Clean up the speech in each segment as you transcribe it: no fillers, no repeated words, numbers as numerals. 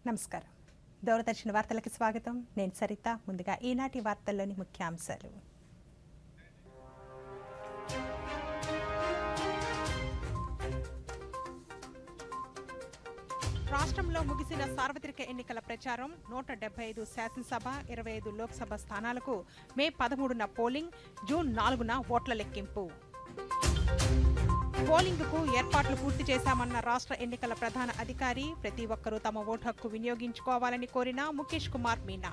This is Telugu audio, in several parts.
నమస్కారం. దూరదర్శన్ వార్తలకు స్వాగతం. నేను సరిత. ముందుగా ఈనాటి వార్తల్లోని ముఖ్యాంశాలు. రాష్ట్రంలో ముగిసిన సార్వత్రిక ఎన్నికల ప్రచారం. 175 శాసనసభ, 25 లోక్సభ స్థానాలకు మే 13న పోలింగ్, జూన్ 4న ఓట్ల లెక్కింపు. పోలింగ్కు ఏర్పాట్లు పూర్తి చేశామన్న రాష్ట్ర ఎన్నికల ప్రధాన అధికారి. ప్రతి ఒక్కరూ తమ ఓటు హక్కు వినియోగించుకోవాలని కోరిన ముఖేష్ కుమార్ మీనా.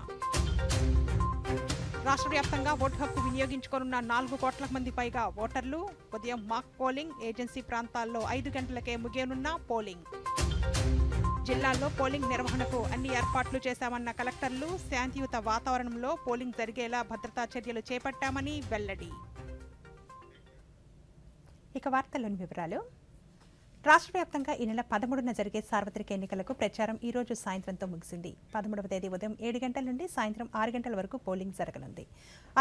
రాష్ట్ర వ్యాప్తంగా ఓటు హక్కు వినియోగించుకోనున్న 4 కోట్ల మంది పైగా ఓటర్లు. ఉదయం మాక్ పోలింగ్, ఏజెన్సీ ప్రాంతాల్లో 5 గంటలకే ముగియనున్న పోలింగ్. జిల్లాల్లో పోలింగ్ నిర్వహణకు అన్ని ఏర్పాట్లు చేశామన్న కలెక్టర్లు. శాంతియుత వాతావరణంలో పోలింగ్ జరిగేలా భద్రతా చర్యలు చేపట్టామని వెల్లడి. ఇక వార్తల్లోని వివరాలు. రాష్ట్ర వ్యాప్తంగా ఈ నెల 13న జరిగే సార్వత్రిక ఎన్నికలకు ప్రచారం ఈ రోజు సాయంత్రంతో ముగిసింది. 13వ తేదీ ఉదయం 7 గంటల నుండి సాయంత్రం 6 గంటల వరకు పోలింగ్ జరగనుంది.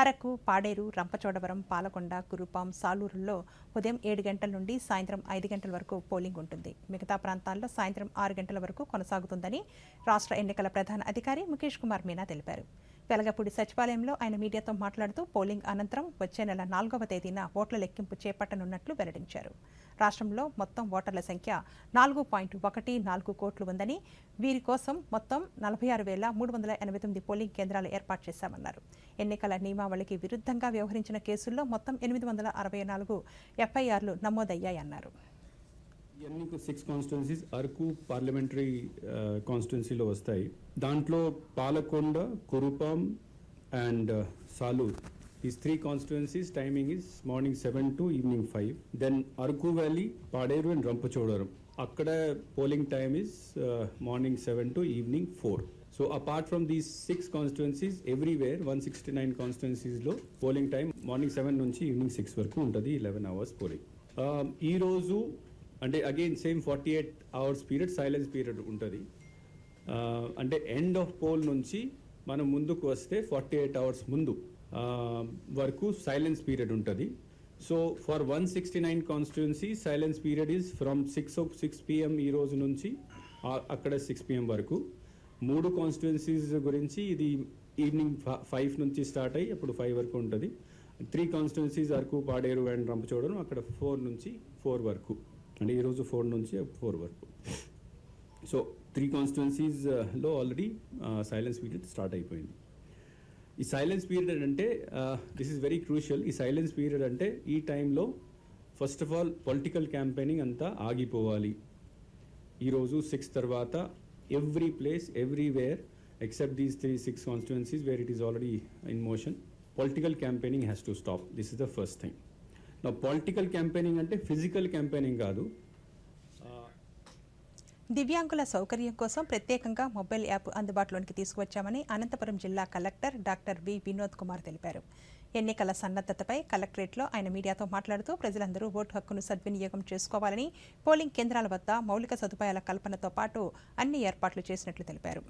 అరకు, పాడేరు, రంపచోడవరం, పాలకొండ, కురుపాం, సాలూరుల్లో ఉదయం 7 గంటల నుండి సాయంత్రం 5 గంటల వరకు పోలింగ్ ఉంటుంది. మిగతా ప్రాంతాల్లో సాయంత్రం 6 గంటల వరకు కొనసాగుతుందని రాష్ట్ర ఎన్నికల ప్రధాన అధికారి ముఖేష్ కుమార్ మీనా తెలిపారు. వెలగపూడి సచివాలయంలో ఆయన మీడియాతో మాట్లాడుతూ పోలింగ్ అనంతరం వచ్చే నెల 4వ తేదీన ఓట్ల లెక్కింపు చేపట్టనున్నట్లు వెల్లడించారు. రాష్ట్రంలో మొత్తం ఓటర్ల సంఖ్య 4.14 కోట్లు ఉందని, వీరి కోసం మొత్తం 46,389 పోలింగ్ కేంద్రాలు ఏర్పాటు చేశామన్నారు. ఎన్నికల నియమావళికి విరుద్ధంగా వ్యవహరించిన కేసుల్లో మొత్తం 864 ఎఫ్ఐఆర్లు నమోదయ్యాయన్నారు. ఎన్నికు 6 కాన్స్టిట్యున్సీస్ అరకు పార్లమెంటరీ కాన్స్టిట్యున్సీలో వస్తాయి. దాంట్లో Palakonda, Kurupam and Salur, these 3 constituencies timing is morning 7 to evening 5. Then Arku Valley, Paderu and Rampachodaram, akkada polling time is morning 7 to evening 4. So apart from these 6 constituencies, everywhere 169 constituencies lo polling time morning 7 nunchi evening 6 varaku untadi, 11 hours polling. Ee roju అంటే again same 48 hours period silence period ఉంటుంది. అంటే ఎండ్ ఆఫ్ పోల్ నుంచి మనం ముందుకు వస్తే 48 hours ముందు వరకు సైలెన్స్ పీరియడ్ ఉంటుంది. So for 169 constituency silence period is from 6 PM ఈ రోజు నుంచి అక్కడ 6 PM వరకు. 3 కాన్స్టిట్యున్సీస్ గురించి ఇది ఈవినింగ్ 5 నుంచి స్టార్ట్ అయ్యి అప్పుడు 5 వరకు ఉంటుంది. 3 కాన్స్టిట్యున్సీస్ అరకు, పాడేరు అండ్ రంపచోడవరం అక్కడ 4 నుంచి 4 వరకు, అంటే ఈరోజు 4 నుంచి 4 వరకు. సో 3 కాన్స్టిట్యున్సీస్లో ఆల్రెడీ సైలెన్స్ పీరియడ్ స్టార్ట్ అయిపోయింది. ఈ సైలెన్స్ పీరియడ్ అంటే దిస్ ఈజ్ వెరీ క్రూషియల్. ఈ సైలెన్స్ పీరియడ్ అంటే ఈ టైంలో first of all political campaigning అంతా ఆగిపోవాలి. ఈరోజు 6 తర్వాత every place, everywhere except these 6 constituencies where it is already in motion, political campaigning has to stop. This is the first thing. నా పొలిటికల్ క్యాంపెయినింగ్ అంటే ఫిజికల్ క్యాంపెయినింగ్ కాదు. దివ్యాంగుల సౌకర్యం కోసం ప్రత్యేకంగా మొబైల్ యాప్ అందుబాటులోనికి తీసుకువచ్చామని అనంతపురం జిల్లా collector doctor V Vinod Kumar తెలిపారు. ఎన్నికల సన్నద్ధతపై కలెక్టరేట్లో ఆయన మీడియాతో మాట్లాడుతూ ప్రజలందరూ ఓటు హక్కును సద్వినియోగం చేసుకోవాలని, పోలింగ్ కేంద్రాల వద్ద మౌలిక సదుపాయాల కల్పనతో పాటు అన్ని ఏర్పాట్లు చేసినట్లు తెలిపారు.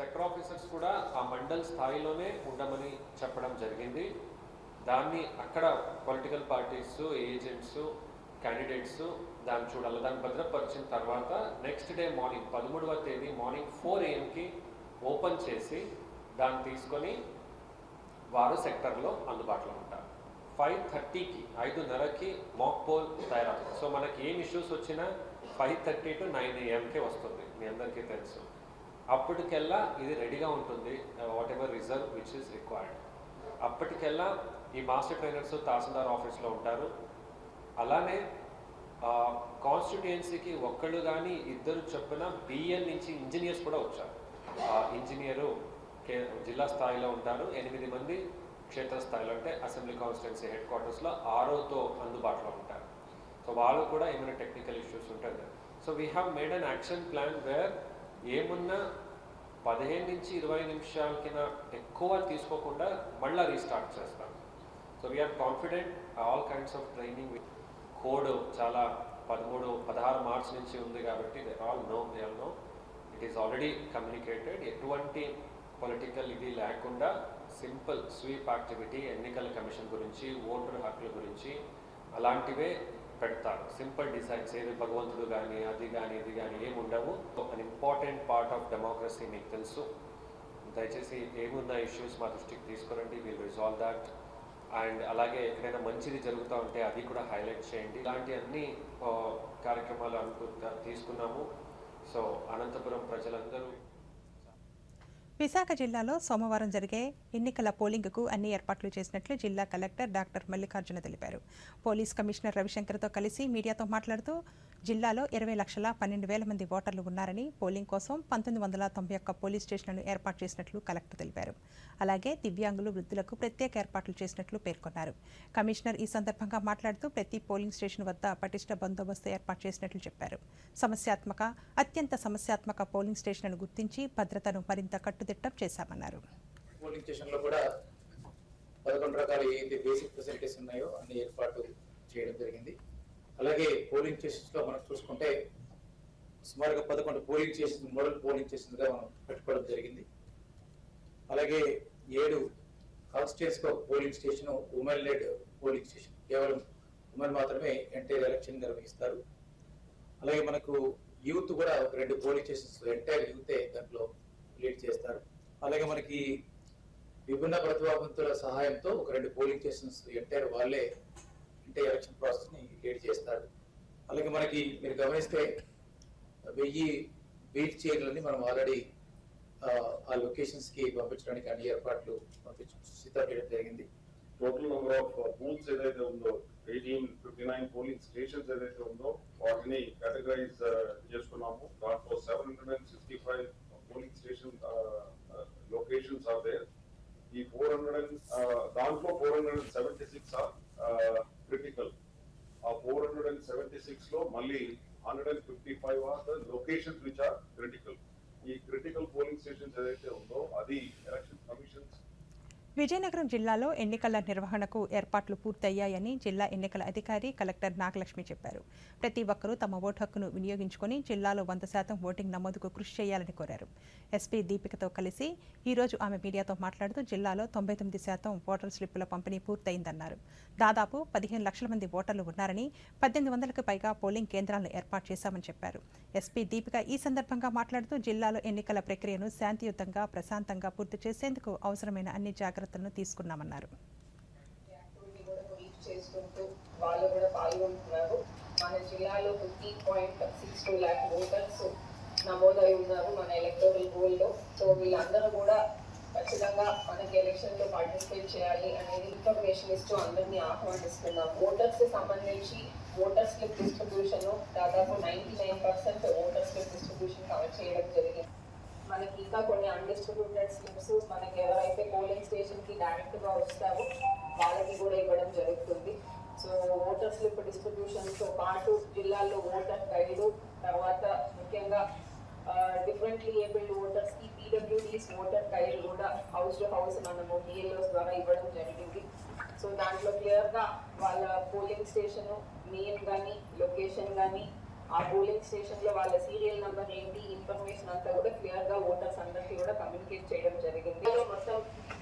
సెక్టర్ ఆఫీసర్స్ కూడా ఆ మండల్ స్థాయిలోనే ఉండమని చెప్పడం జరిగింది. దాన్ని అక్కడ పొలిటికల్ పార్టీస్, ఏజెంట్స్, క్యాండిడేట్స్ దాన్ని చూడాలి. దాన్ని భద్రపరిచిన తర్వాత నెక్స్ట్ డే మార్నింగ్ 13వ తేదీ మార్నింగ్ 4 AM ఓపెన్ చేసి దాన్ని తీసుకొని వారు సెక్టర్లో అందుబాటులో ఉంటారు. 5:30కి 5:30కి మాక్ పోల్ తయారవుతుంది. సో మనకి ఏం ఇష్యూస్ వచ్చినా 5:30 to 9 AM వస్తుంది, మీ అందరికీ తెలుసు. అప్పటికెల్లా ఇది రెడీగా ఉంటుంది, whatever reserve which is required. అప్పటికెల్లా ఈ మాస్టర్ ట్రైనర్స్ తహసీల్దార్ ఆఫీస్లో ఉంటారు. అలానే కాన్స్టిట్యుయెన్సీకి ఒక్కళ్ళు కానీ 2 చొప్పున బిఎన్ నుంచి ఇంజనీర్స్ కూడా వచ్చారు. ఇంజనీరు జిల్లా స్థాయిలో ఉంటారు, 8 మంది క్షేత్రస్థాయిలో అంటే అసెంబ్లీ కాన్స్టిట్యుయెన్సీ హెడ్ క్వార్టర్స్లో 6తో అందుబాటులో ఉంటారు. సో వాళ్ళు కూడా ఏమైనా టెక్నికల్ ఇష్యూస్ ఉంటుంది. So we have made an action plan wear ఏమున్నా 15 నుంచి 20 నిమిషాలకిన ఎక్కువ తీసుకోకుండా మళ్ళీ రీస్టార్ట్ చేస్తాం. So we are confident. All kinds of training code చాలా 16 మార్చ్ నుంచి ఉంది కాబట్టి they all know it is already communicated. ఎటువంటి పొలిటికల్ ఇది లేకుండా సింపుల్ స్వీప్ యాక్టివిటీ, ఎన్నికల కమిషన్ గురించి, ఓటర్ హక్కుల గురించి అలాంటివే పెడతారు. సింపుల్ డిజైన్స్, ఏది భగవంతుడు కానీ అది కానీ ఇది కానీ ఏమి ఉండవు. An important part of democracy మీకు తెలుసు. దయచేసి ఏమున్న ఇష్యూస్ మా దృష్టికి తీసుకురండి, విల్ రిజాల్వ్ దాట్. అండ్ అలాగే ఎక్కడైనా మంచిది జరుగుతూ ఉంటే అది కూడా హైలైట్ చేయండి. ఇలాంటి అన్ని కార్యక్రమాలు తీసుకున్నాము. సో అనంతపురం ప్రజలందరూ విశాఖ జిల్లాలో సోమవారం జరిగే ఎన్నికల పోలింగ్కు అన్ని ఏర్పాట్లు చేసినట్లు జిల్లా కలెక్టర్ డాక్టర్ మల్లికార్జున తెలిపారు. పోలీస్ కమిషనర్ రవిశంకర్తో కలిసి మీడియాతో మాట్లాడుతూ జిల్లాలో 20,12,000 మంది ఓటర్లు ఉన్నారని, పోలింగ్ కోసం 1991 పోలీస్ స్టేషన్లను ఏర్పాటు చేసినట్లు కలెక్టర్ తెలిపారు. అలాగే దివ్యాంగులు, వృద్ధులకు ప్రత్యేక ఏర్పాట్లు చేసినట్లు పేర్కొన్నారు. కమిషనర్ ఈ సందర్భంగా మాట్లాడుతూ ప్రతి పోలింగ్ స్టేషన్ వద్ద పటిష్ట బందోబస్తు ఏర్పాటు చేసినట్లు చెప్పారు. అత్యంత సమస్యాత్మక పోలింగ్ స్టేషన్లను గుర్తించి భద్రతను మరింత కట్టుదిట్టం చేశామన్నారు. పోలింగ్ స్టేషన్ లో కూడా 11 రకాల ఏదైతే బేసిక్ ఫెసిలిటీస్ ఉన్నాయో అన్ని ఏర్పాటు చేయడం జరిగింది. అలాగే పోలింగ్ స్టేషన్స్ లో మనం చూసుకుంటే సుమారుగా 11 polling station model polling stations గా మనం పెట్టుకోవడం జరిగింది. అలాగే 7 constituencies polling station women led polling station, కేవలం ఉమెన్ మాత్రమే ఎంటైర్ ఎలక్షన్ నిర్వహిస్తారు. అలాగే మనకు యూత్ కూడా 2 పోలింగ్ స్టేషన్స్ ఎంటైర్ యూతే దాంట్లో లీడ్ చేస్తారు. అలాగే మనకి విభిన్న ప్రతిభావంతుల సహాయంతో ఒక 2 పోలింగ్ స్టేషన్స్ ఎంటైర్ వాళ్ళే ఎలక్షన్ ప్రాసెస్ ని లీడ్ చేస్తారు. అలాగే మనకి మీరు గమనిస్తే 1000 వీల్ చైర్లని మనం ఆల్రెడీ ఆ లొకేషన్స్ కి పంపించడానికి అన్ని ఏర్పాట్లు సిద్ధం చేయడం జరిగింది. టోటల్ నెంబర్ ఆఫ్ బూత్స్ ఏదైతే ఉందో 1859 పోలింగ్ స్టేషన్స్ ఏదైతే ఉందో వాటిని కేటగరైజ్ చేసుకున్నాము. దాంట్లో 765 polling station locations are there. ఈ 400 దాంట్లో 476 ఆర్ క్రిటికల్. ఆ 476 లో మళ్ళీ 155 are the locations which are critical. ఈ క్రిటికల్ పోలింగ్ స్టేషన్స్ ఏదైతే ఉందో అది ఎలక్షన్ కమిషన్స్. విజయనగరం జిల్లాలో ఎన్నికల నిర్వహణకు ఏర్పాట్లు పూర్తయ్యాయని జిల్లా ఎన్నికల అధికారి కలెక్టర్ నాగలక్ష్మి చెప్పారు. ప్రతి ఒక్కరూ తమ ఓటు హక్కును వినియోగించుకుని జిల్లాలో 100% ఓటింగ్ నమోదుకు కృషి చేయాలని కోరారు. ఎస్పీ దీపికతో కలిసి ఈరోజు ఆమె మీడియాతో మాట్లాడుతూ జిల్లాలో 99% ఓటర్ స్లిప్పుల పంపిణీ పూర్తయిందన్నారు. దాదాపు 15 లక్షల మంది ఓటర్లు ఉన్నారని, 1800కు పైగా పోలింగ్ కేంద్రాలను ఏర్పాటు చేశామని చెప్పారు. ఎస్పీ దీపిక ఈ సందర్భంగా మాట్లాడుతూ జిల్లాలో ఎన్నికల ప్రక్రియను శాంతియుతంగా, ప్రశాంతంగా పూర్తి చేసేందుకు అవసరమైన అన్ని జాగ్రత్తలను తీసుకున్నామన్నారు. వాళ్ళు కూడా పాల్గొంటున్నారు. మన జిల్లాలో 15.62 lakh ఓటర్స్ నమోదై ఉన్నారు మన ఎలక్టోరల్ రోల్లో. సో వీళ్ళందరూ కూడా ఖచ్చితంగా మనకి ఎలక్షన్ లో పార్టిసిపేట్ చేయాలి అనేది ఇన్ఫర్మేషన్ ఇస్తూ అందరినీ ఆహ్వానిస్తున్నాం. ఓటర్స్ సంబంధించి ఓటర్ స్లిప్ డిస్ట్రిబ్యూషన్ దాదాపు 99% ఓటర్ స్లిప్ డిస్ట్రిబ్యూషన్ కవర్ చేయడం జరిగింది. మనకి ఇంకా కొన్ని అన్డిస్ట్రిబ్యూటెడ్ స్లిప్స్ మనకి ఎవరైతే పోలింగ్ స్టేషన్ కి డైరెక్ట్ గా వస్తారో వాళ్ళకి కూడా ఇవ్వడం జరుగుతుంది. సో ఓటర్ స్లిప్ డిస్ట్రిబ్యూషన్ తో పాటు జిల్లాలో ఓటర్ గైడ్, తర్వాత ముఖ్యంగా డిఫరెంట్లీ ఏబుల్డ్ ఓటర్స్ కి పీడబ్ల్యూడీస్ ఓటర్ గైడ్ కూడా హౌస్ టు హౌస్ మనము డిఎల్ఓస్ ద్వారా ఇవ్వడం జరిగింది. సో దాంట్లో క్లియర్ గా వాళ్ళ పోలింగ్ స్టేషన్ నేమ్ కానీ, లొకేషన్ కానీ, ఆ పోలింగ్ స్టేషన్ లో వాళ్ళ సీరియల్ నంబర్ ఏంటి, ఇన్ఫర్మేషన్ అంతా కూడా క్లియర్ గా ఓటర్స్ అందరికీ కూడా కమ్యూనికేట్ చేయడం జరిగింది. మొత్తం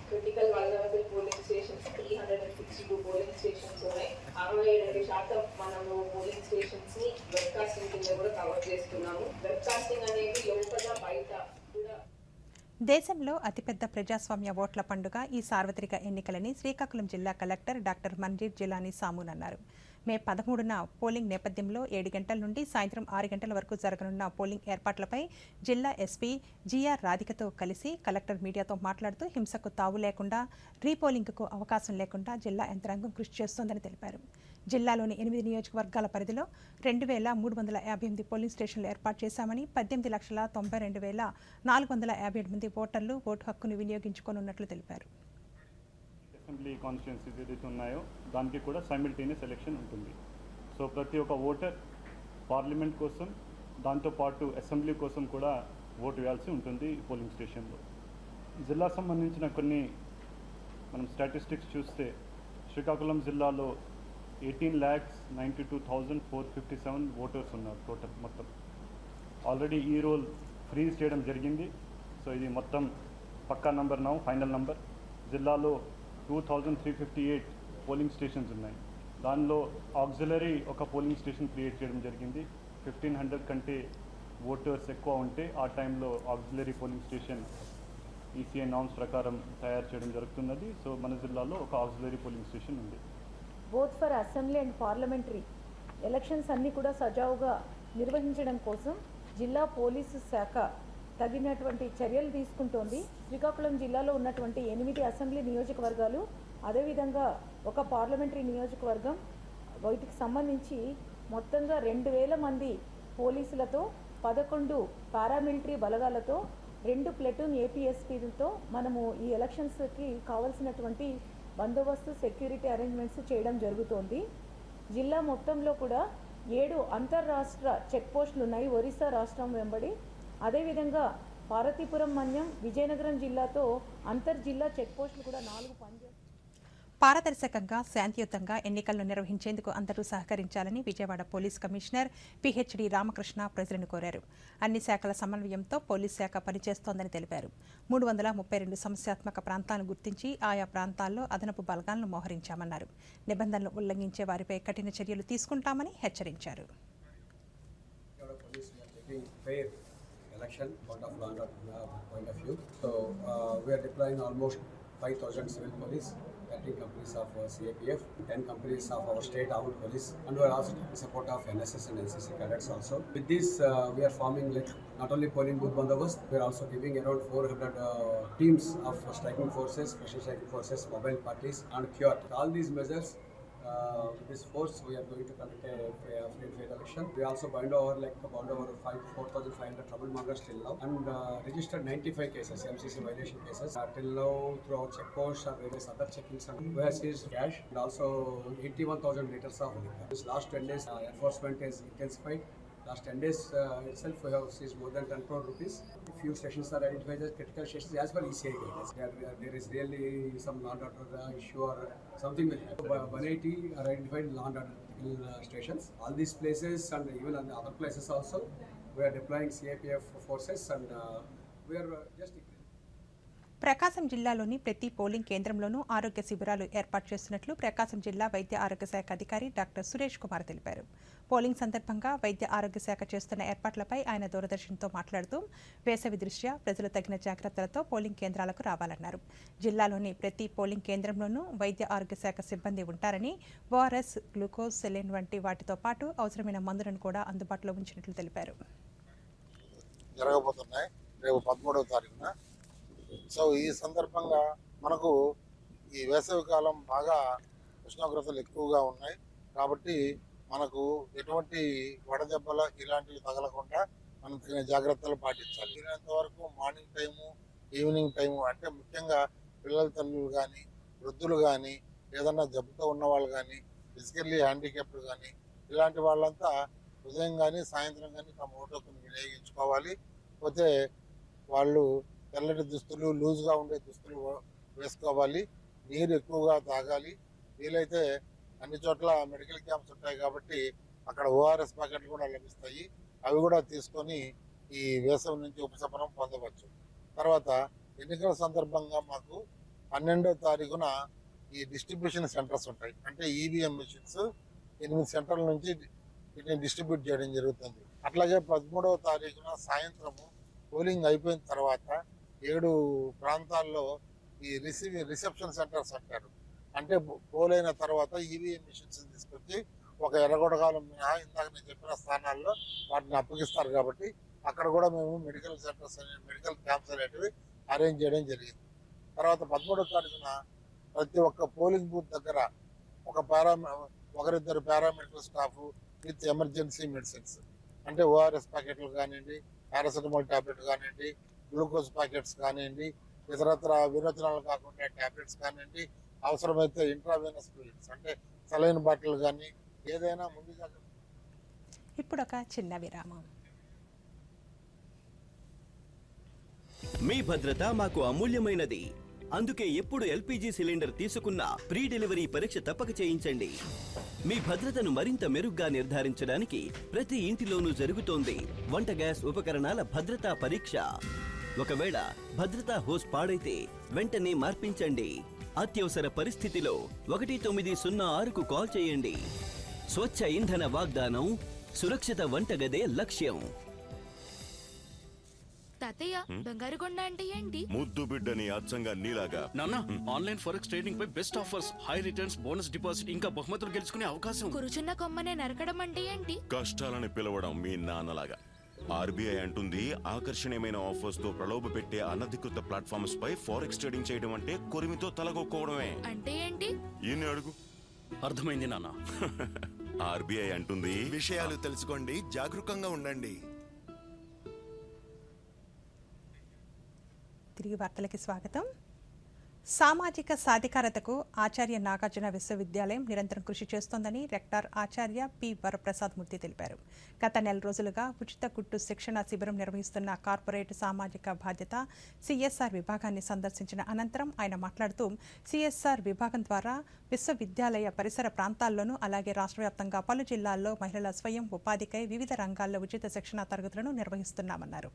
critical vulnerable polling stations 362 polling stations ఉన్నాయి. 67% మనము పోలింగ్ స్టేషన్స్ ని వెబ్కాస్టింగ్ కింద కూడా కవర్ చేస్తున్నాము. వెబ్కాస్టింగ్ అనేది లోపల బయట కూడా. దేశంలో అతిపెద్ద ప్రజాస్వామ్య ఓట్ల పండుగ ఈ సార్వత్రిక ఎన్నికలని శ్రీకాకుళం జిల్లా కలెక్టర్ డాక్టర్ మంజీర్ జిలానీ సామూన్ అన్నారు. మే 13న పోలింగ్ నేపథ్యంలో 7 గంటల నుండి సాయంత్రం 6 గంటల వరకు జరగనున్న పోలింగ్ ఏర్పాట్లపై జిల్లా ఎస్పీ జిఆర్ రాధికతో కలిసి కలెక్టర్ మీడియాతో మాట్లాడుతూ హింసకు తావు లేకుండా, రీపోలింగ్కు అవకాశం లేకుండా జిల్లా యంత్రాంగం కృషి చేస్తోందని తెలిపారు. జిల్లాలోని 8 నియోజకవర్గాల పరిధిలో 2,358 పోలింగ్ స్టేషన్లు ఏర్పాటు చేశామని, 18,92,457 మంది ఓటర్లు ఓటు హక్కును వినియోగించుకోనున్నట్లు తెలిపారు. అసెంబ్లీ కాన్స్టిట్యున్సీస్ ఏదైతే ఉన్నాయో దానికి కూడా సైమిల్టేనియస్ ఎలక్షన్ ఉంటుంది. సో ప్రతి ఒక్క ఓటర్ పార్లమెంట్ కోసం, దాంతోపాటు అసెంబ్లీ కోసం కూడా ఓటు వేయాల్సి ఉంటుంది పోలింగ్ స్టేషన్లో. జిల్లా సంబంధించిన కొన్ని మనం స్టాటిస్టిక్స్ చూస్తే శ్రీకాకుళం జిల్లాలో 18,92,457 ఓటర్స్ ఉన్నారు టోటల్ మొత్తం. ఆల్రెడీ ఈ రోల్ ఫ్రీజ్ చేయడం జరిగింది. సో ఇది మొత్తం పక్కా నంబర్, ఫైనల్ నంబర్. జిల్లాలో 2,358 పోలింగ్ స్టేషన్స్ ఉన్నాయి. దానిలో ఆక్సిలరీ ఒక పోలింగ్ స్టేషన్ క్రియేట్ చేయడం జరిగింది. 1500 కంటే ఓటర్స్ ఎక్కువ ఉంటే ఆ టైంలో auxiliary polling station ECI norms ప్రకారం తయారు చేయడం జరుగుతున్నది. సో మన జిల్లాలో ఒక ఆక్సిలరీ పోలింగ్ స్టేషన్ ఉంది. Both for assembly and parliamentary elections అన్నీ కూడా సజావుగా నిర్వహించడం కోసం జిల్లా పోలీసు శాఖ తగినటువంటి చర్యలు తీసుకుంటోంది. శ్రీకాకుళం జిల్లాలో ఉన్నటువంటి 8 అసెంబ్లీ నియోజకవర్గాలు, అదేవిధంగా ఒక పార్లమెంటరీ నియోజకవర్గం, వీటికి సంబంధించి మొత్తంగా 2000 మంది పోలీసులతో 11 పారామిలిటరీ బలగాలతో 2 ప్లెటూన్ ఏపీఎస్పీలతో మనము ఈ ఎలక్షన్స్కి కావాల్సినటువంటి బందోబస్తు సెక్యూరిటీ అరేంజ్మెంట్స్ చేయడం జరుగుతోంది. జిల్లా మొత్తంలో కూడా 7 అంతర్రాష్ట్ర చెక్ పోస్టులు ఉన్నాయి ఒరిస్సా రాష్ట్రం వెంబడి. అదేవిధంగా పార్వతీపురం, మన్యం, విజయనగరం జిల్లాతో అంతర్జిల్లా చెక్ పోస్టులు కూడా 4 పనిచేస్తాయి. పారదర్శకంగా శాంతియుతంగా ఎన్నికలను నిర్వహించేందుకు అందరూ సహకరించాలని Vijayawada police commissioner PhD Ramakrishna ప్రజలను కోరారు. అన్ని శాఖల సమన్వయంతో పోలీస్ శాఖ పనిచేస్తోందని తెలిపారు. 332 సమస్యాత్మక ప్రాంతాలను గుర్తించి ఆయా ప్రాంతాల్లో అదనపు బలగాలను మోహరించామన్నారు. నిబంధనలు ఉల్లంఘించే వారిపై కఠిన చర్యలు తీసుకుంటామని హెచ్చరించారు. Election point of law point of view. So we are deploying almost 5,000 civil police, 30 companies of CAPF, 10 companies of our state armed police, and we are also taking support of NSS and NCC cadets also. With this, we are forming like not only polling booth bandobast, we are also giving around 400 teams of striking forces, special striking forces, mobile parties, and QRT. All these measures. With this force, we are going to conduct a free and fair election. We also bound over 4,500 trouble-mongers till now, and registered 95 cases, MCC violation cases. Till now, through our check posts or various other checkings, we have seized cash and also 81,000 liters of liquor. This last 10 days, enforcement is intensified. Last 10 days itself, we have seized more than 10 crore rupees. A few stations are identified as critical stations as per ECI guidelines. There is really some law and order issue or something will happen. 180 are identified law and order critical stations. All these places and even on the other places also, we are deploying CAPF forces and we are just. ప్రకాశం జిల్లాలోని ప్రతి పోలింగ్ కేంద్రంలోనూ ఆరోగ్య శిబిరాలు ఏర్పాటు చేస్తున్నట్లు ప్రకాశం జిల్లా వైద్య ఆరోగ్య శాఖ అధికారి డాక్టర్ సురేష్ కుమార్ తెలిపారు. పోలింగ్ సందర్భంగా వైద్య ఆరోగ్య శాఖ చేస్తున్న ఏర్పాట్లపై ఆయన దూరదర్శన్తో మాట్లాడుతూ వేసవి దృష్ట్యా ప్రజలు తగిన జాగ్రత్తలతో పోలింగ్ కేంద్రాలకు రావాలన్నారు. జిల్లాలోని ప్రతి పోలింగ్ కేంద్రంలోనూ వైద్య ఆరోగ్య శాఖ సిబ్బంది ఉంటారని, ఓఆర్ఎస్, గ్లూకోజ్, సెలైన్ వంటి వాటితో పాటు అవసరమైన మందులను కూడా అందుబాటులో ఉంచినట్లు తెలిపారు. జరగబోతున్నాయి రేపు 13వ తారీఖున. సో ఈ సందర్భంగా మనకు ఈ వేసవి కాలం బాగా ఉష్ణోగ్రతలు ఎక్కువగా ఉన్నాయి కాబట్టి మనకు ఎటువంటి వడదెబ్బలు ఇలాంటివి తగలకుండా మనం తగిన జాగ్రత్తలు పాటించాలి. వీలైనంత వరకు మార్నింగ్ టైము, ఈవినింగ్ టైము, అంటే ముఖ్యంగా పిల్లల తల్లులు కానీ, వృద్ధులు కానీ, ఏదన్నా జబ్బుతో ఉన్న వాళ్ళు కానీ, ఫిజికల్లీ హ్యాండిక్యాప్డ్ కానీ, ఇలాంటి వాళ్ళంతా ఉదయం కానీ సాయంత్రం కానీ తమ ఓటును వినియోగించుకోవాలి. పోతే వాళ్ళు తెల్లటి దుస్తులు, లూజ్గా ఉండే దుస్తులు వేసుకోవాలి. నీరు ఎక్కువగా తాగాలి. వీలైతే అన్ని చోట్ల మెడికల్ క్యాంప్స్ ఉంటాయి కాబట్టి అక్కడ ఓఆర్ఎస్ ప్యాకెట్లు కూడా లభిస్తాయి. అవి కూడా తీసుకొని ఈ వేసవి నుంచి ఉపశమనం పొందవచ్చు. తర్వాత ఎన్నికల సందర్భంగా మాకు 12వ తారీఖున ఈ డిస్ట్రిబ్యూషన్ సెంటర్స్ ఉంటాయి. అంటే ఈవీఎం మెషిన్స్ 8 సెంటర్ల నుంచి వీటిని డిస్ట్రిబ్యూట్ చేయడం జరుగుతుంది. అట్లాగే 13వ తారీఖున సాయంత్రము పోలింగ్ అయిపోయిన తర్వాత 7 ప్రాంతాల్లో ఈ రిసెప్షన్ సెంటర్స్ అంటారు. అంటే పోల్ అయిన తర్వాత ఈవీఎం మిషన్స్ తీసుకొచ్చి ఒక ఎర్రగొడగాలం మినహా ఇందాక నేను చెప్పిన స్థానాల్లో వాటిని అప్పగిస్తారు కాబట్టి అక్కడ కూడా మేము మెడికల్ సెంటర్స్ మెడికల్ క్యాంప్స్ అనేటివి అరేంజ్ చేయడం జరిగింది. తర్వాత 13వ తారీఖున ప్రతి ఒక్క పోలింగ్ బూత్ దగ్గర ఒకరిద్దరు paramedical staff with emergency medicines, అంటే ఓఆర్ఎస్ ప్యాకెట్లు కానివ్వండి, పారాసెటమాల్ ట్యాబ్లెట్ కానివ్వండి, గ్లూకోజ్ ప్యాకెట్స్ కానివ్వండి, ఇతరత్ర విరోచనాలు కాకుండా ట్యాబ్లెట్స్ కానివ్వండి, అవసరమైతే ఇంట్రావెనస్ ఫ్లూయిడ్స్ అంటే సలైన్ బాటిల్ కానీ ఏదైనా ముందుగా. ఇప్పుడు ఒక చిన్న విరామం. మీ భద్రత మాకు అమూల్యమైనది. అందుకే ఎప్పుడు ఎల్పీజీ సిలిండర్ తీసుకున్నా ప్రీ డెలివరీ పరీక్ష తప్పక చేయించండి. మీ భద్రతను మరింత మెరుగ్గా నిర్ధారించడానికి ప్రతి ఇంటిలోనూ జరుగుతోంది వంట గ్యాస్ ఉపకరణాల భద్రతా పరీక్ష. ఒకవేళ భద్రతా హోస్ పాడైతే వెంటనే మార్పించండి. అత్యవసర పరిస్థితిలో 1906కు కాల్ చేయండి. స్వచ్ఛ ఇంధన వాగ్దానం, సురక్షిత వంటగదే లక్ష్యం. తాతయ్య, బంగారు కొండ అంటే ఏంటి? ముద్దు బిడ్డని అచ్చంగా నీలాగా. నాన్న, ఆన్లైన్ ఫారెక్స్ ట్రేడింగ్ పై best offers, high returns, bonus deposit, ఇంకా బహుమతులు గెలుచుకునే అవకాశం. కురుచున్న కొమ్మనే నరకడం అంటే ఏంటి? కష్టాలని పిలవడం మీ నాన్నలాగా. ఆర్బీఐ అంటుంది ఆకర్షణీయమైన ఆఫర్స్ తో ప్రలోభ పెట్టే అనధికృత ప్లాట్ఫామ్స్ పై ఫారెక్స్ ట్రేడింగ్ చేయడం అంటే కొరిమితో తలగొక్కోవడమే. అంటే ఏంటి? ఈయన్ని అడుగు. అర్థమైంది నాన్న. ఆర్బీఐ అంటుంది విషయాలు తెలుసుకోండి, జాగరూకంగా ఉండండి. తిరిగి వార్తలకి స్వాగతం. సామాజిక సాధికారతకు ఆచార్య నాగార్జున విశ్వవిద్యాలయం నిరంతరం కృషి చేస్తోందని రెక్టార్ ఆచార్య పి వరప్రసాద్ మూర్తి తెలిపారు. గత నెల రోజులుగా ఉచిత కుట్టు శిక్షణ శిబిరం నిర్వహిస్తున్న కార్పొరేట్ సామాజిక బాధ్యత సిఎస్ఆర్ విభాగాన్ని సందర్శించిన అనంతరం ఆయన మాట్లాడుతూ, సిఎస్ఆర్ విభాగం ద్వారా విశ్వవిద్యాలయ పరిసర ప్రాంతాల్లోనూ అలాగే రాష్ట్ర వ్యాప్తంగా పలు జిల్లాల్లో మహిళల స్వయం ఉపాధికై వివిధ రంగాల్లో ఉచిత శిక్షణ తరగతులను నిర్వహిస్తున్నామన్నారు.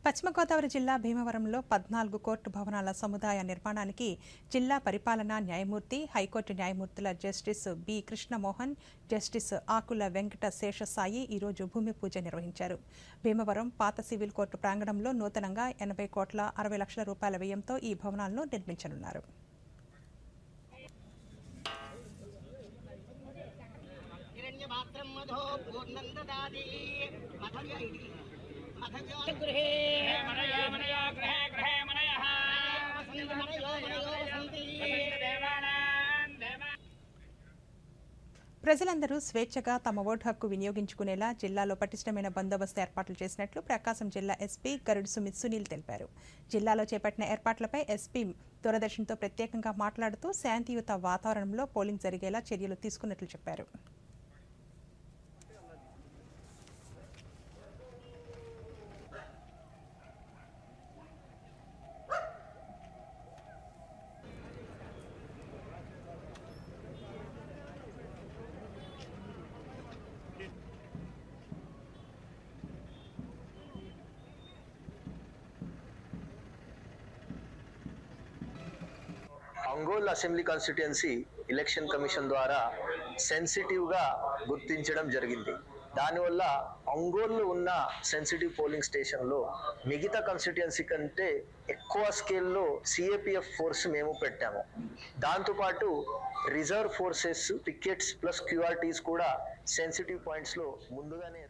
పశ్చిమ గోదావరి జిల్లా భీమవరంలో 14 కోర్టు భవనాల సముదాయ నిర్మాణానికి జిల్లా పరిపాలనా న్యాయమూర్తి, హైకోర్టు న్యాయమూర్తుల జస్టిస్ బి కృష్ణమోహన్, జస్టిస్ ఆకుల వెంకట శేషసాయి ఈరోజు భూమి పూజ నిర్వహించారు. భీమవరం పాత సివిల్ కోర్టు ప్రాంగణంలో నూతనంగా 80 కోట్ల 60 లక్షల రూపాయల వ్యయంతో ఈ భవనాలను నిర్మించనున్నారు. ప్రజలందరూ స్వేచ్ఛగా తమ ఓటు హక్కు వినియోగించుకునేలా జిల్లాలో పటిష్టమైన బందోబస్తు ఏర్పాట్లు చేసినట్లు ప్రకాశం జిల్లా ఎస్పీ గరుడు సునీల్ తెలిపారు. జిల్లాలో చేపట్టిన ఏర్పాట్లపై ఎస్పీ దూరదర్శన్తో ప్రత్యేకంగా మాట్లాడుతూ శాంతియుత వాతావరణంలో పోలింగ్ జరిగేలా చర్యలు తీసుకున్నట్లు చెప్పారు. Ongole assembly constituency election commission ద్వారా సెన్సిటివ్గా గుర్తించడం జరిగింది. దానివల్ల ఒంగోలులో ఉన్న సెన్సిటివ్ పోలింగ్ స్టేషన్లో మిగతా కాన్స్టిట్యుయెన్సీ కంటే ఎక్కువ స్కేల్లో సిఏపిఎఫ్ ఫోర్స్ మేము పెట్టాము. దాంతోపాటు reserve forces, pickets plus QRTs కూడా సెన్సిటివ్ పాయింట్స్లో ముందుగానే.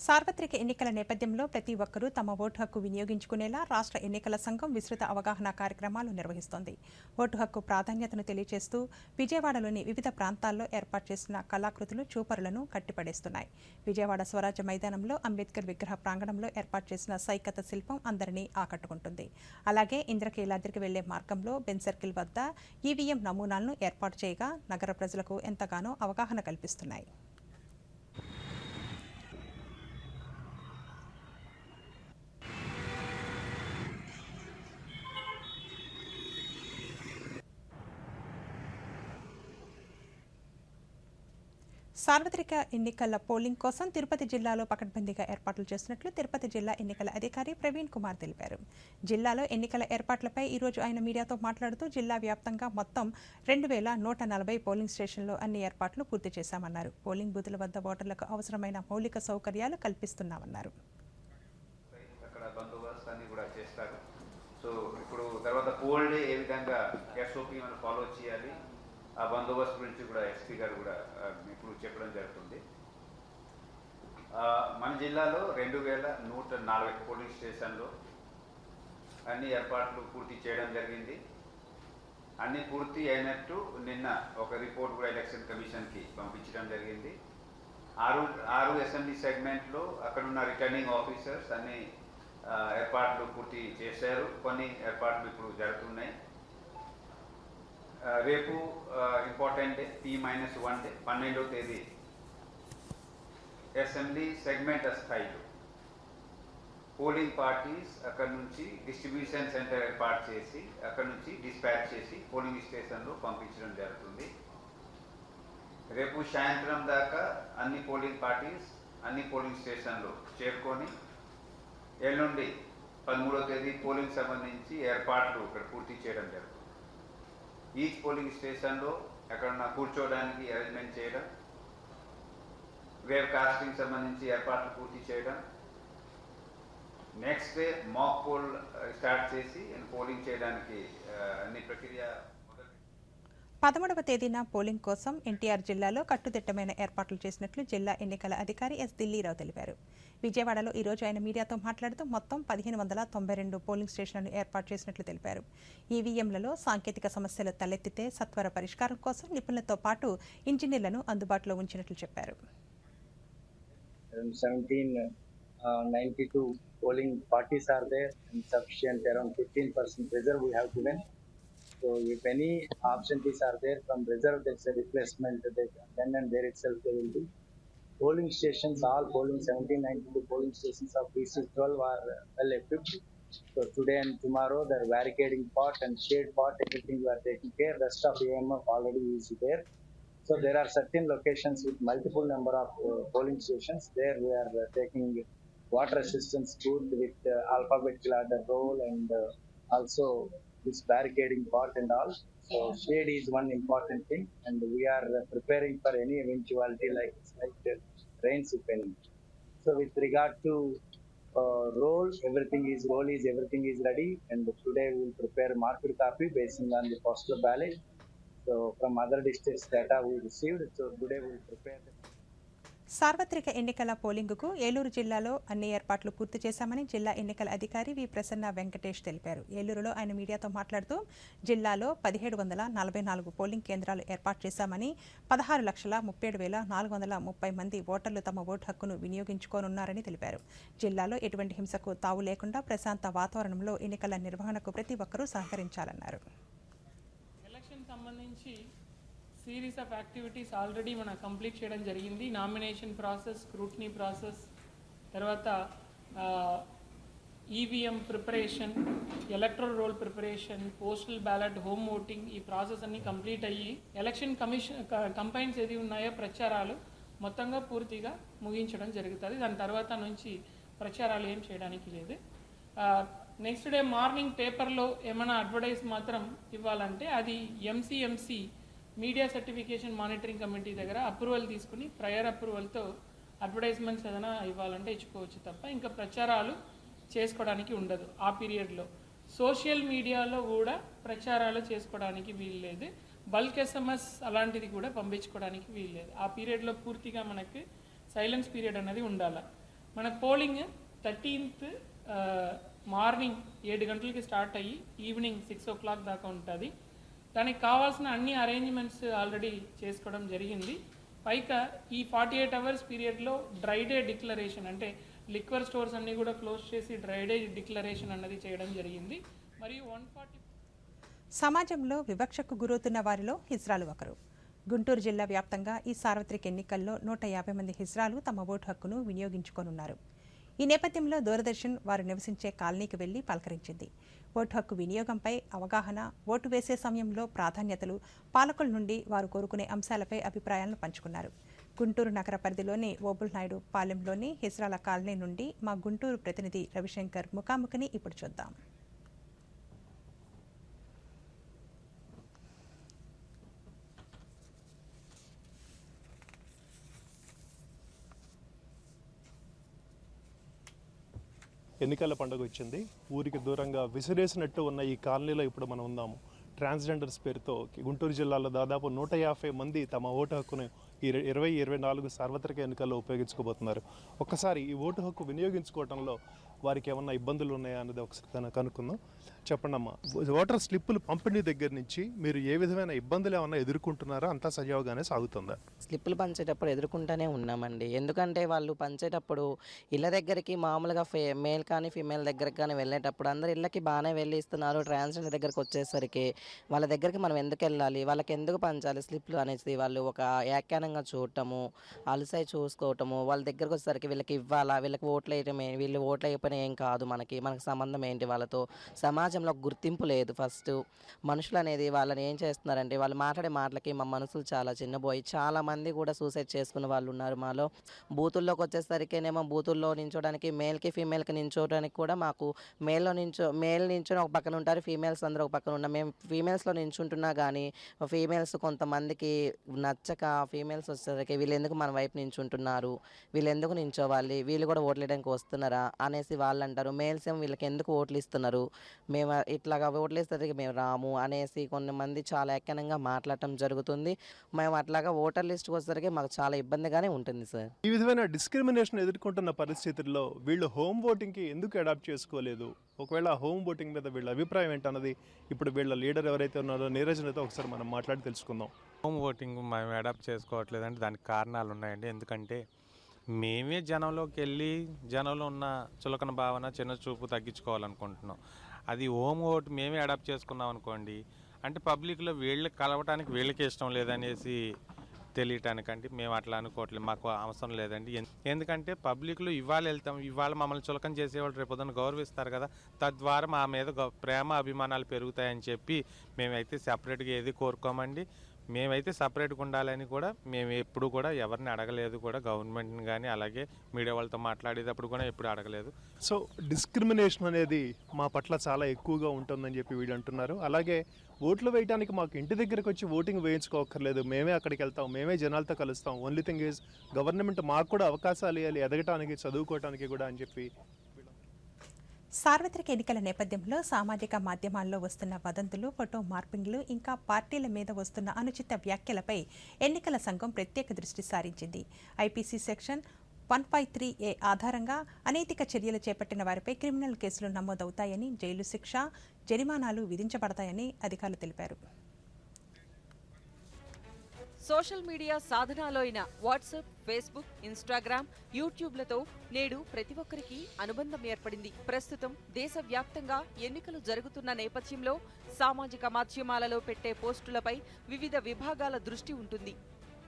సార్వత్రిక ఎన్నికల నేపథ్యంలో ప్రతి ఒక్కరూ తమ ఓటు హక్కు వినియోగించుకునేలా రాష్ట్ర ఎన్నికల సంఘం విస్తృత అవగాహన కార్యక్రమాలు నిర్వహిస్తోంది. ఓటు హక్కు ప్రాధాన్యతను తెలియజేస్తూ విజయవాడలోని వివిధ ప్రాంతాల్లో ఏర్పాటు చేసిన కళాకృతులు చూపరులను కట్టిపడేస్తున్నాయి. విజయవాడ స్వరాజ్య మైదానంలో అంబేద్కర్ విగ్రహ ప్రాంగణంలో ఏర్పాటు చేసిన సైకత శిల్పం అందరినీ ఆకట్టుకుంటుంది. అలాగే ఇంద్రకీలాద్రికి వెళ్లే మార్గంలో బెన్ సర్కిల్ వద్ద ఈవీఎం నమూనాలను ఏర్పాటు చేయగా నగర ప్రజలకు ఎంతగానో అవగాహన కల్పిస్తున్నాయి. సార్వత్రిక ఎన్నికల పోలింగ్ కోసం తిరుపతి జిల్లాలో పకడ్బందీగా ఏర్పాట్లు చేస్తున్నట్లు తిరుపతి జిల్లా ఎన్నికల అధికారి ప్రవీణ్ కుమార్ తెలిపారు. జిల్లాలో ఎన్నికల ఏర్పాట్లపై ఈరోజు ఆయన మీడియాతో మాట్లాడుతూ జిల్లా వ్యాప్తంగా మొత్తం 2140 పోలింగ్ స్టేషన్లో అన్ని ఏర్పాట్లు పూర్తి చేశామన్నారు. పోలింగ్ బూతుల వద్ద ఓటర్లకు అవసరమైన మౌలిక సౌకర్యాలు కల్పిస్తున్నామన్నారు. అక్కడ బందోబస్తు అన్ని కూడా చేస్తారు. సో ఇప్పుడు తర్వాత పోల్ డే ఏ విధంగా ఎస్ఓపి మనం ఫాలో చేయాలి, ఆ బందోబస్తు గురించి కూడా ఎస్పీ గారు కూడా ఇప్పుడు చెప్పడం జరుగుతుంది. మన జిల్లాలో 2140 పోలింగ్ స్టేషన్లో అన్ని ఏర్పాట్లు పూర్తి చేయడం జరిగింది. అన్ని పూర్తి అయినట్టు నిన్న ఒక రిపోర్ట్ కూడా ఎలక్షన్ కమిషన్కి పంపించడం జరిగింది. 6 అసెంబ్లీ సెగ్మెంట్లో అక్కడున్న రిటర్నింగ్ ఆఫీసర్స్ అన్ని ఏర్పాట్లు పూర్తి చేశారు. కొన్ని ఏర్పాట్లు ఇప్పుడు జరుగుతున్నాయి. రేపు ఇంపార్టెంట్ డే T-1 డే 12వ తేదీ అసెంబ్లీ సెగ్మెంట్ స్థాయిలో పోలింగ్ పార్టీస్ అక్కడ నుంచి డిస్ట్రిబ్యూషన్ సెంటర్ ఏర్పాటు చేసి అక్కడ నుంచి డిస్పాచ్ చేసి పోలింగ్ స్టేషన్లో పంపించడం జరుగుతుంది. రేపు సాయంత్రం దాకా అన్ని పోలింగ్ పార్టీస్ అన్ని పోలింగ్ స్టేషన్లు చేరుకొని ఎల్లుండి 13వ తేదీ పోలింగ్ సంబంధించి ఏర్పాట్లు ఇక్కడ పూర్తి చేయడం జరుగుతుంది. ఈచ్ పోలింగ్ స్టేషన్లో ఎక్కడన్నా కూర్చోవడానికి అరేంజ్మెంట్ చేయడం, వేవ్ కాస్టింగ్ సంబంధించి ఏర్పాట్లు పూర్తి చేయడం, next day mock poll start చేసి పోలింగ్ చేయడానికి అన్ని ప్రక్రియ 13వ తేదీన పోలింగ్ కోసం ఎన్టీఆర్ జిల్లాలో కట్టుదిట్టమైన ఏర్పాట్లు చేసినట్లు జిల్లా ఎన్నికల అధికారి ఎస్ దిల్లీరావు తెలిపారు. విజయవాడలో ఈ రోజు ఆయన మీడియాతో మాట్లాడుతూ మొత్తం 1592 పోలింగ్ స్టేషన్లను ఏర్పాటు చేసినట్లు తెలిపారు. ఈవీఎంలలో సాంకేతిక సమస్యలు తలెత్తితే సత్వర పరిష్కారం కోసం నిపుణులతో పాటు ఇంజనీర్లను అందుబాటులో ఉంచినట్లు చెప్పారు. 1792 polling parties are there and sufficient around 15% reserve we have given. So if any absentees are there from reserve, there's a replacement then and there itself there will be. Polling stations, all polling 1792 polling stations of PC12 are well equipped. So today and tomorrow the barricading part and shade part, everything we are taking care. Rest of EMF already is there. So there are certain locations with multiple number of polling stations. There we are taking water assistance booth with alphabetical order roll and also this barricading part and all. So shade is one important thing, and we are preparing for any eventuality like rains if any. So with regard to roll, everything is ready, and today we will prepare marked copy based on the postal ballot. So from other districts data we received, so today we will prepare the సార్వత్రిక ఎన్నికల పోలింగుకు ఏలూరు జిల్లాలో అన్ని ఏర్పాట్లు పూర్తి చేశామని జిల్లా ఎన్నికల అధికారి వి ప్రసన్న వెంకటేష్ తెలిపారు. ఏలూరులో ఆయన మీడియాతో మాట్లాడుతూ జిల్లాలో 1744 పోలింగ్ కేంద్రాలు ఏర్పాటు చేశామని 16,37,430 మంది ఓటర్లు తమ ఓటు హక్కును వినియోగించుకోనున్నారని తెలిపారు. జిల్లాలో ఎటువంటి హింసకు తావు లేకుండా ప్రశాంత వాతావరణంలో ఎన్నికల నిర్వహణకు ప్రతి ఒక్కరూ సహకరించాలన్నారు. ఎలక్షన్ సంబంధించి సిరీస్ ఆఫ్ యాక్టివిటీస్ ఆల్రెడీ మనం కంప్లీట్ చేయడం జరిగింది. నామినేషన్ ప్రాసెస్, స్క్రూటినీ ప్రాసెస్, తర్వాత EVM preparation, electoral role preparation, postal ballot, home voting, ఈ ప్రాసెస్ అన్నీ కంప్లీట్ అయ్యి ఎలక్షన్ కంపైన్స్ ఏది ఉన్నాయో ప్రచారాలు మొత్తంగా పూర్తిగా ముగించడం జరుగుతుంది. దాని తర్వాత నుంచి ప్రచారాలు ఏం చేయడానికి లేదు. నెక్స్ట్ డే మార్నింగ్ పేపర్లో ఏమైనా అడ్వర్టైజ్ మాత్రం ఇవ్వాలంటే అది MCMC media certification monitoring committee దగ్గర అప్రూవల్ తీసుకుని ప్రయర్ అప్రూవల్తో అడ్వర్టైజ్మెంట్స్ ఏదైనా ఇవ్వాలంటే ఇచ్చుకోవచ్చు తప్ప ఇంకా ప్రచారాలు చేసుకోవడానికి ఉండదు. ఆ పీరియడ్లో సోషల్ మీడియాలో కూడా ప్రచారాలు చేసుకోవడానికి వీల్లేదు. బల్క్ ఎస్ఎంఎస్ అలాంటిది కూడా పంపించుకోవడానికి వీల్లేదు. ఆ పీరియడ్లో పూర్తిగా మనకి సైలెన్స్ పీరియడ్ అనేది ఉండాలి. మన పోలింగ్ 13th మార్నింగ్ 7 గంటలకి స్టార్ట్ అయ్యి ఈవినింగ్ 6 o'clock దాకా ఉంటుంది. దానికి కావాల్సిన అన్ని అరేంజ్మెంట్స్ ఆల్రెడీ చేసుకోవడం జరిగింది. పైగా ఈ 48 hours పీరియడ్లో డ్రై డే డిక్లరేషన్, అంటే లిక్వర్ స్టోర్స్ అన్నీ కూడా క్లోజ్ చేసి డ్రై డే డిక్లరేషన్ అన్నది చేయడం జరిగింది. మరియు 140 సమాజంలో వివక్షకు గురవుతున్న వారిలో హిజ్రాలు ఒకరు. గుంటూరు జిల్లా వ్యాప్తంగా ఈ సార్వత్రిక ఎన్నికల్లో 150 మంది హిజ్రాలు తమ ఓటు హక్కును వినియోగించుకోనున్నారు. ఈ నేపథ్యంలో దూరదర్శన్ వారు నివసించే కాలనీకి వెళ్లి పలకరించింది. ఓటు హక్కు వినియోగంపై అవగాహన, ఓటు వేసే సమయంలో ప్రాధాన్యతలు, పాలకుల నుండి వారు కోరుకునే అంశాలపై అభిప్రాయాలను పంచుకున్నారు. గుంటూరు నగర పరిధిలోని ఓబుల్నాయుడు పాలెంలోని హిజ్రాల కాలనీ నుండి మా గుంటూరు ప్రతినిధి రవిశంకర్ ముఖాముఖిని ఇప్పుడు చూద్దాం. ఎన్నికల పండుగ వచ్చింది. ఊరికి దూరంగా విసిరేసినట్టు ఉన్న ఈ కాలనీలో ఇప్పుడు మనం ఉన్నాము. ట్రాన్స్జెండర్స్ పేరుతో గుంటూరు జిల్లాలో దాదాపు 150 మంది తమ ఓటు హక్కును ఈ 2024 సార్వత్రిక ఎన్నికల్లో ఉపయోగించుకోబోతున్నారు. ఒక్కసారి ఈ ఓటు హక్కు వినియోగించుకోవడంలో వారికి ఏమన్నా ఇబ్బందులు ఉన్నాయా అన్నది ఒకసారి కనుక్కుందాం. చెప్పండి అమ్మా, ఓటర్ స్లిప్పులు పంపిణీ దగ్గర నుంచి మీరు ఏ విధమైన ఇబ్బందులు ఏమన్నా ఎదుర్కొంటున్నారా? అంతా సజావుగానే సాగుతుందా? స్లిప్పులు పంచేటప్పుడు ఎదుర్కొంటూనే ఉన్నామండి. ఎందుకంటే వాళ్ళు పంచేటప్పుడు ఇళ్ళ దగ్గరికి మామూలుగా మేల్ కానీ ఫీమేల్ దగ్గరికి కానీ వెళ్ళేటప్పుడు అందరు ఇళ్ళకి బాగానే వెళ్ళి ఇస్తున్నారు. ట్రాన్స్జెండర్ దగ్గరికి వచ్చేసరికి వాళ్ళ దగ్గరికి మనం ఎందుకు వెళ్ళాలి, వాళ్ళకి ఎందుకు పంచాలి స్లిప్లు అనేసి వాళ్ళు ఒక వ్యాఖ్యానంగా చూడటము, అలసై చూసుకోవటము, వాళ్ళ దగ్గరకు వచ్చేసరికి వీళ్ళకి ఇవ్వాలా, వీళ్ళకి ఓట్లు వేయటమే, వీళ్ళు ఓట్లు అయిపోయిన చెప్పిన ఏం కాదు, మనకు సంబంధం ఏంటి వాళ్ళతో. సమాజంలో గుర్తింపు లేదు. ఫస్ట్ మనుషులు అనేది వాళ్ళని ఏం చేస్తున్నారంటే వాళ్ళు మాట్లాడే మాటలకి మా మనసులు చాలా చిన్నపోయి చాలామంది కూడా సూసైడ్ చేసుకున్న వాళ్ళు ఉన్నారు మాలో. బూతుల్లోకి వచ్చేసరికేనేమో బూతుల్లో నించోడానికి మేల్కి ఫీమేల్కి నించోడానికి కూడా మాకు మేల్ నించొని ఒక పక్కన ఉంటారు, ఫీమేల్స్ అందరూ ఒక పక్కన ఉన్నాం. మేము ఫీమేల్స్లో నించుంటున్నా కానీ ఫీమేల్స్ కొంతమందికి నచ్చక ఫీమేల్స్ వచ్చేసరికి వీళ్ళు ఎందుకు మన వైపు నించుంటున్నారు, వీళ్ళు ఎందుకు నించోవాలి, వీళ్ళు కూడా ఓట్లు వేయడానికి వస్తున్నారా అనేసి వాళ్ళు అంటారు. మేల్స్ ఏమో వీళ్ళకి ఎందుకు ఓట్లు ఇస్తున్నారు, మేము ఇట్లాగా ఓట్లు ఇస్తే మేము రాము అనేసి కొంతమంది చాలా ఏకనంగా మాట్లాడటం జరుగుతుంది. మేము అట్లాగా ఓటర్ లిస్ట్కి వచ్చేసరికి మాకు చాలా ఇబ్బందిగానే ఉంటుంది సార్. ఈ విధమైన డిస్క్రిమినేషన్ ఎదుర్కొంటున్న పరిస్థితుల్లో వీళ్ళు హోమ్ ఓటింగ్కి ఎందుకు అడాప్ట్ చేసుకోలేదు? ఒకవేళ హోమ్ ఓటింగ్ మీద వీళ్ళ అభిప్రాయం ఏంటన్నది ఇప్పుడు వీళ్ళ లీడర్ ఎవరైతే ఉన్నారో నీరజ్తో ఒకసారి మనం మాట్లాడి తెలుసుకుందాం. హోమ్ ఓటింగ్ మేము అడాప్ట్ చేసుకోవట్లేదంటే దానికి కారణాలు ఉన్నాయండి. ఎందుకంటే మేమే జనంలోకి వెళ్ళి జనంలో ఉన్న చులకన భావన చిన్న చూపు తగ్గించుకోవాలనుకుంటున్నాం. అది హోమ్ ఓట్ మేమే అడాప్ట్ చేసుకున్నాం అనుకోండి, అంటే పబ్లిక్లో వీళ్ళకి కలవటానికి వీళ్ళకి ఇష్టం లేదనేసి తెలియటానికంటే మేము అట్లా అనుకోవట్లేదు, మాకు అవసరం లేదండి. ఎందుకంటే పబ్లిక్లో ఇవాళ వెళ్తాం, ఇవాళ మమ్మల్ని చులకన చేసేవాళ్ళు రేపొద్దున గౌరవిస్తారు కదా, తద్వారా మా మీద ప్రేమ అభిమానాలు పెరుగుతాయని చెప్పి మేమైతే సపరేట్గా ఏది కోరుకోమండి. మేమైతే సపరేట్గా ఉండాలని కూడా మేము ఎప్పుడు కూడా ఎవరిని అడగలేదు కూడా, గవర్నమెంట్ని కానీ అలాగే మీడియా వాళ్ళతో మాట్లాడేటప్పుడు కూడా ఎప్పుడు అడగలేదు. సో డిస్క్రిమినేషన్ అనేది మా పట్ల చాలా ఎక్కువగా ఉంటుందని చెప్పి వీళ్ళు అంటున్నారు. అలాగే ఓట్లు వేయడానికి మాకు ఇంటి దగ్గరకు వచ్చి ఓటింగ్ వేయించుకోకర్లేదు, మేమే అక్కడికి వెళ్తాం, మేమే జనాలతో కలుస్తాం. ఓన్లీ థింగ్ ఈజ్ గవర్నమెంట్ మాకు కూడా అవకాశాలు ఇవ్వాలి ఎదగటానికి, చదువుకోవటానికి కూడా అని చెప్పి. సార్వత్రిక ఎన్నికల నేపథ్యంలో సామాజిక మాధ్యమాల్లో వస్తున్న వదంతులు, ఫోటో మార్పింగ్లు, ఇంకా పార్టీల మీద వస్తున్న అనుచిత వ్యాఖ్యలపై ఎన్నికల సంఘం ప్రత్యేక దృష్టి సారించింది. ఐపీసీ సెక్షన్ 153A ఆధారంగా అనైతిక చర్యలు చేపట్టిన వారిపై క్రిమినల్ కేసులు నమోదవుతాయని, జైలు శిక్ష, జరిమానాలు విధించబడతాయని అధికారులు తెలిపారు. సోషల్ మీడియా సాధనాలు అయిన వాట్సాప్, ఫేస్బుక్, ఇన్స్టాగ్రామ్, యూట్యూబ్లతో నేడు ప్రతి ఒక్కరికి అనుబంధం ఏర్పడింది. ప్రస్తుతం దేశవ్యాప్తంగా ఎన్నికలు జరుగుతున్న నేపథ్యంలో సామాజిక మాధ్యమాలలో పెట్టే పోస్టులపై వివిధ విభాగాల దృష్టి ఉంటుంది.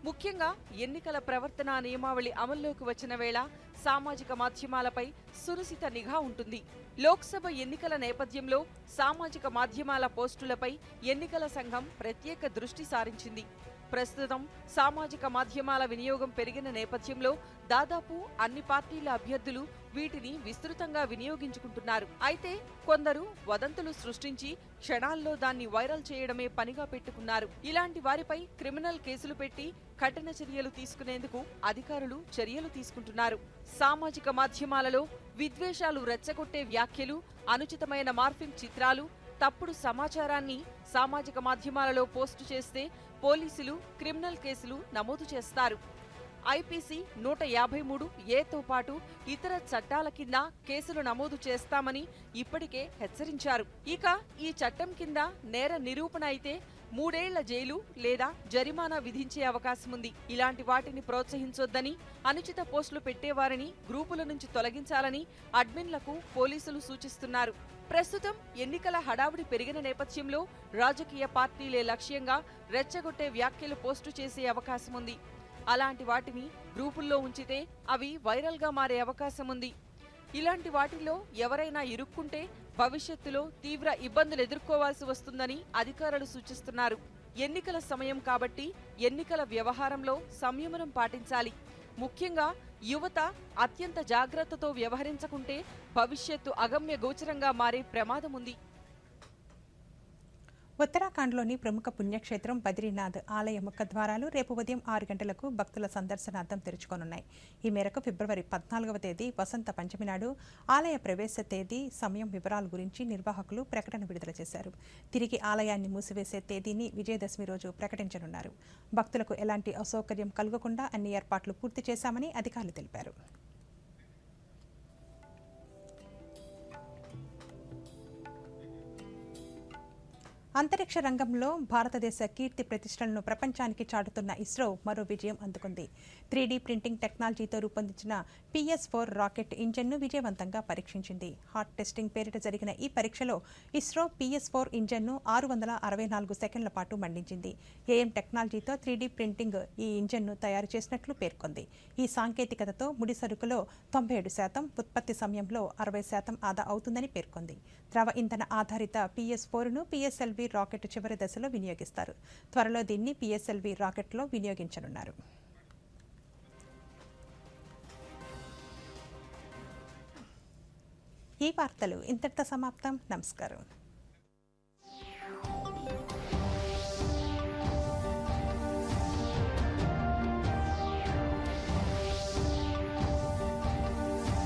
ముఖ్యంగా ఎన్నికల ప్రవర్తనా నియమావళి అమల్లోకి వచ్చిన వేళ సామాజిక మాధ్యమాలపై సునిశిత నిఘా ఉంటుంది. లోక్సభ ఎన్నికల నేపథ్యంలో సామాజిక మాధ్యమాల పోస్టులపై ఎన్నికల సంఘం ప్రత్యేక దృష్టి సారించింది. ప్రస్తుతం సామాజిక మాధ్యమాల వినియోగం పెరిగిన నేపథ్యంలో దాదాపు అన్ని పార్టీల అభ్యర్థులు వీటిని విస్తృతంగా వినియోగించుకుంటున్నారు. అయితే కొందరు వదంతులు సృష్టించి క్షణాల్లో దాన్ని వైరల్ చేయడమే పనిగా పెట్టుకున్నారు. ఇలాంటి వారిపై క్రిమినల్ కేసులు పెట్టి కఠిన చర్యలు తీసుకునేందుకు అధికారులు చర్యలు తీసుకుంటున్నారు. సామాజిక మాధ్యమాలలో విద్వేషాలు రెచ్చగొట్టే వ్యాఖ్యలు, అనుచితమైన మార్ఫింగ్ చిత్రాలు, తప్పుడు సమాచారాన్ని సామాజిక మాధ్యమాలలో పోస్టు చేస్తే పోలీసులు క్రిమినల్ కేసులు నమోదు చేస్తారు. ఐపీసీ 153A పాటు ఇతర చట్టాల కింద కేసులు నమోదు చేస్తామని ఇప్పటికే హెచ్చరించారు. ఇక ఈ చట్టం కింద నేర నిరూపణ అయితే 3 ఏళ్ల జైలు లేదా జరిమానా విధించే అవకాశం ఉంది. ఇలాంటి వాటిని ప్రోత్సహించొద్దని, అనుచిత పోస్టులు పెట్టేవారిని గ్రూపుల నుంచి తొలగించాలని అడ్మిన్లకు పోలీసులు సూచిస్తున్నారు. ప్రస్తుతం ఎన్నికల హడావుడి పెరిగిన నేపథ్యంలో రాజకీయ పార్టీలే లక్ష్యంగా రెచ్చగొట్టే వ్యాఖ్యలు పోస్టు చేసే అవకాశం ఉంది. అలాంటి వాటిని గ్రూపుల్లో ఉంచితే అవి వైరల్గా మారే అవకాశం ఉంది. ఇలాంటి వాటిల్లో ఎవరైనా ఇరుక్కుంటే భవిష్యత్తులో తీవ్ర ఇబ్బందులు ఎదుర్కోవాల్సి వస్తుందని అధికారులు సూచిస్తున్నారు. ఎన్నికల సమయం కాబట్టి ఎన్నికల వ్యవహారంలో సంయమనం పాటించాలి. ముఖ్యంగా యువత అత్యంత జాగ్రత్తతో వ్యవహరించకుంటే భవిష్యత్తు అగమ్య గోచరంగా మారే ప్రమాదం ఉంది. ఉత్తరాఖండ్లోని ప్రముఖ పుణ్యక్షేత్రం బద్రీనాథ్ ఆలయ ముఖద్వారాలు రేపు ఉదయం 6 గంటలకు భక్తుల సందర్శనార్థం తెరుచుకోనున్నాయి. ఈ మేరకు ఫిబ్రవరి 14వ తేదీ వసంత పంచమి నాడు ఆలయ ప్రవేశ తేదీ, సమయం వివరాల గురించి నిర్వాహకులు ప్రకటన విడుదల చేశారు. తిరిగి ఆలయాన్ని మూసివేసే తేదీని విజయదశమి రోజు ప్రకటించనున్నారు. భక్తులకు ఎలాంటి అసౌకర్యం కలగకుండా అన్ని ఏర్పాట్లు పూర్తి చేశామని అధికారులు తెలిపారు. అంతరిక్ష రంగంలో భారతదేశ కీర్తి ప్రతిష్టలను ప్రపంచానికి చాటుతున్న ఇస్రో మరో విజయం అందుకుంది. 3D ప్రింటింగ్ టెక్నాలజీతో రూపొందించిన PS4 రాకెట్ ఇంజన్ను విజయవంతంగా పరీక్షించింది. హాట్ టెస్టింగ్ పేరిట జరిగిన ఈ పరీక్షలో ఇస్రో PS4 ఇంజన్ను 664 సెకండ్ల పాటు మండించింది. AM టెక్నాలజీతో 3D ప్రింటింగ్ ఈ ఇంజన్ను తయారు చేసినట్లు పేర్కొంది. ఈ సాంకేతికతతో ముడి సరుకులో 97%, ఉత్పత్తి సమయంలో 60% ఆదా అవుతుందని పేర్కొంది. ద్రవ ఇంధన ఆధారిత PS4ను PSLV రాకెట్ చివరి దశలో వినియోగిస్తారు. త్వరలో దీన్ని PSLV రాకెట్లో వినియోగించనున్నారు. ఈ వార్తలు ఇంతటితో సమాప్తం. నమస్కారం.